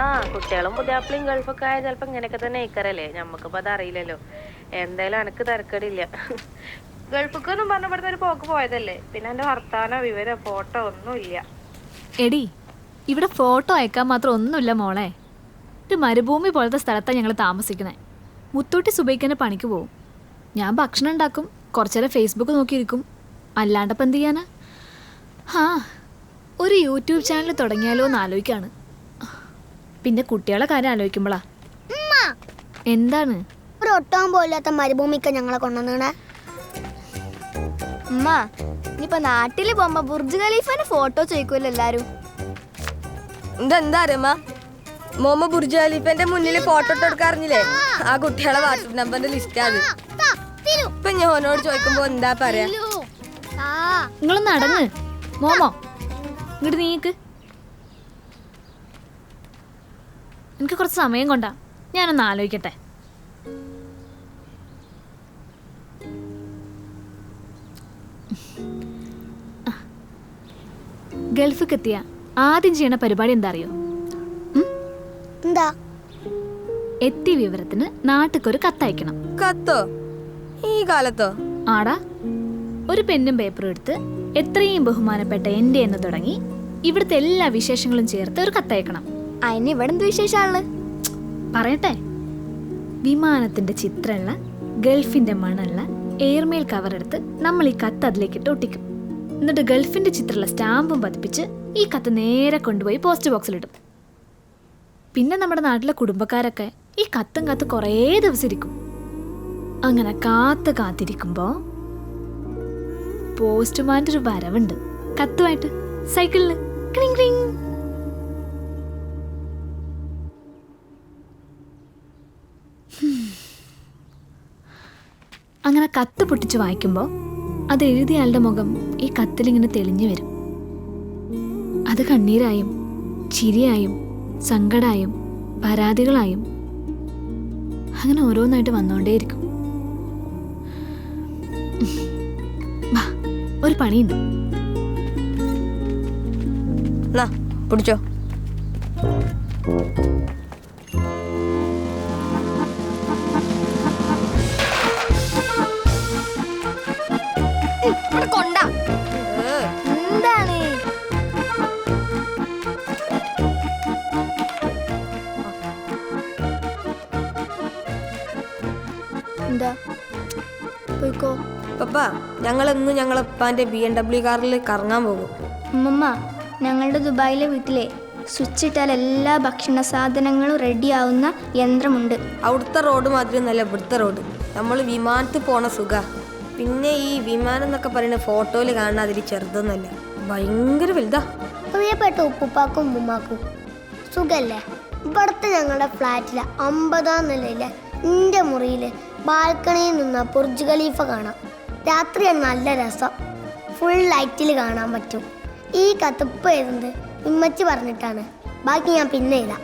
ആ കുട്ടികളും പുതിയാപ്പിളിയും ഗൾഫൊക്കെ ആയ ചിലപ്പോ ഇങ്ങനെയൊക്കെ തന്നെ ഇക്കറല്ലേ, ഞമ്മക്കിപ്പോ അത് അറിയില്ലല്ലോ. എന്തായാലും എനക്ക് തിരക്കടില്ല. ഗൾഫിക്കൊന്നും പറഞ്ഞപ്പെടുന്ന ഒരു പോക്ക് പോയതല്ലേ, പിന്നെ എന്റെ വർത്താനോ വിവരോ ഫോട്ടോ ഒന്നും ഇല്ല. എടി, ഇവിടെ ഫോട്ടോ അയക്കാൻ മാത്രം ഒന്നുമില്ല മോളെ. ഒരു മരുഭൂമി പോലത്തെ സ്ഥലത്താണ് ഞങ്ങൾ താമസിക്കുന്നത്. മുത്തൂട്ടി സുബൈക്കന്നെ പണിക്ക് പോവും. ഞാൻ ഭക്ഷണം ഉണ്ടാക്കും, കുറച്ചേരം ഫേസ്ബുക്ക് നോക്കിയിരിക്കും. അല്ലാണ്ടപ്പം എന്ത് ചെയ്യാനാ? ഹാ, ഒരു യൂട്യൂബ് ചാനൽ തുടങ്ങിയാലോ എന്ന് ആലോചിക്കാണ്. പിന്നെ കുട്ടികളെ കാര്യം ആലോചിക്കുമ്പോളാ. എന്താണ് ഒരു ഒട്ടാൻ പോലാത്ത മരുഭൂമിക്ക് ഞങ്ങളെ കൊണ്ടുവന്നേ? ഉമ്മ, ഇനിയിപ്പൊ നാട്ടില് പോകുമ്പോ ബുർജ് ഖലീഫന്റെ ഫോട്ടോ ചോദിക്കൂല്ലോ എല്ലാരും. എന്താ അറിയമ്മ, മോമ ബുർജ് ഖലീഫന്റെ മുന്നിൽ ഫോട്ടോ ഇട്ട് കൊടുക്കാറിഞ്ഞില്ലേ? ആ കുട്ടികളെ വാട്സപ്പ് നമ്പറിന്റെ ലിസ്റ്റാണ്. ഇപ്പൊ ഞാനോട് ചോദിക്കുമ്പോ എന്താ പറയാ? നിങ്ങളൊന്ന് അടങ്ങ് മോമോ, ഇങ്ങോട്ട് നീക്ക്. എനിക്ക് കുറച്ച് സമയം കൊണ്ടാ, ഞാനൊന്ന് ആലോചിക്കട്ടെ. ഗൾഫിക്ക് എത്തിയ ആദ്യം ചെയ്യണ പരിപാടി എന്താ അറിയോ? എന്താ? എത്തിയ വിവരത്തിന് നാട്ടിക്കൊരു കത്തയക്കണം. കത്തോ? ഈ കാലത്തോ? ആടാ, ഒരു പെന്നും പേപ്പറും എടുത്ത് എത്രയും ബഹുമാനപ്പെട്ട എൻ്റെ എന്ന് തുടങ്ങി ഇവിടുത്തെ എല്ലാ വിശേഷങ്ങളും ചേർത്ത് ഒരു കത്തയക്കണം. അതിന് ഇവിടെ എന്ത് വിശേഷാണ്? പറയട്ടെ. വിമാനത്തിന്റെ ചിത്രമുള്ള ഗൾഫിന്റെ മണമുള്ള എയർമെയിൽ കവറെടുത്ത് നമ്മൾ ഈ കത്ത് അതിലേക്കിട്ട് ഒട്ടിക്കും. എന്നിട്ട് ഗൾഫിന്റെ ചിത്രമുള്ള സ്റ്റാമ്പും പതിപ്പിച്ച് ഈ കത്ത് നേരെ കൊണ്ടുപോയി പോസ്റ്റ് ബോക്സിലിടും. പിന്നെ നമ്മുടെ നാട്ടിലെ കുടുംബക്കാരൊക്കെ ഈ കത്തും കത്ത് കുറേ ദിവസം ഇരിക്കും. അങ്ങനെ കാത്തിരിക്കുമ്പോ പോസ്റ്റ്മാൻ്റെ ഒരു വരവുണ്ട്, കത്തുമായിട്ട് സൈക്കിളില്. Cling cling. അങ്ങനെ കത്ത് പൊട്ടിച്ച് വായിക്കുമ്പോൾ അത് എഴുതിയ ആളുടെ മുഖം ഈ കത്തിലിങ്ങനെ തെളിഞ്ഞു വരും. അത് കണ്ണീരായും ചിരിയായും സങ്കടായും പരാതികളായും അങ്ങനെ ഓരോന്നായിട്ട് വന്നുകൊണ്ടേയിരിക്കും. ഒരു പണിയുണ്ട്. പിടിച്ചോ. കൊണ്ടാ എന്താണ്? എന്താ? പോയിക്കോ. പപ്പ, ഞങ്ങളെന്ന് ഞങ്ങളപ്പാന്റെ BMW കാറിൽ കറങ്ങാൻ പോകും. ഉമ്മ, ഞങ്ങളുടെ ദുബായിലെ വീട്ടിലെ സ്വിച്ച് ഇട്ടാൽ എല്ലാ ഭക്ഷണ സാധനങ്ങളും റെഡിയാവുന്ന യന്ത്രമുണ്ട്. അവിടുത്തെ റോഡ് മാതിരി ഒന്നല്ല ഇവിടുത്തെ റോഡ്. നമ്മൾ വിമാനത്തിൽ പോണ സുഖ. പിന്നെ ഈ വിമാനം എന്നൊക്കെ പറയുന്നത് ഫോട്ടോയിൽ കാണാൻ അതിൽ ചെറുതൊന്നല്ല, ഭയങ്കര വലുതാ. പ്രിയപ്പെട്ട ഉപ്പുപ്പാക്കും ഉമ്മുമ്മാക്കും സുഖല്ലേ? ഇവിടുത്തെ ഞങ്ങളുടെ ഫ്ലാറ്റിലെ 50-ാം നിലയിലെ എൻ്റെ മുറിയിൽ ബാൽക്കണിയിൽ നിന്ന് ബുർജ് ഖലീഫ കാണാം. രാത്രിയാണ് നല്ല രസം, ഫുൾ ലൈറ്റിൽ കാണാൻ പറ്റും. ഈ കത്തിപ്പ് എഴുതുന്നത് ഇമ്മച്ചി പറഞ്ഞിട്ടാണ്, ബാക്കി ഞാൻ പിന്നെ എഴുതാം.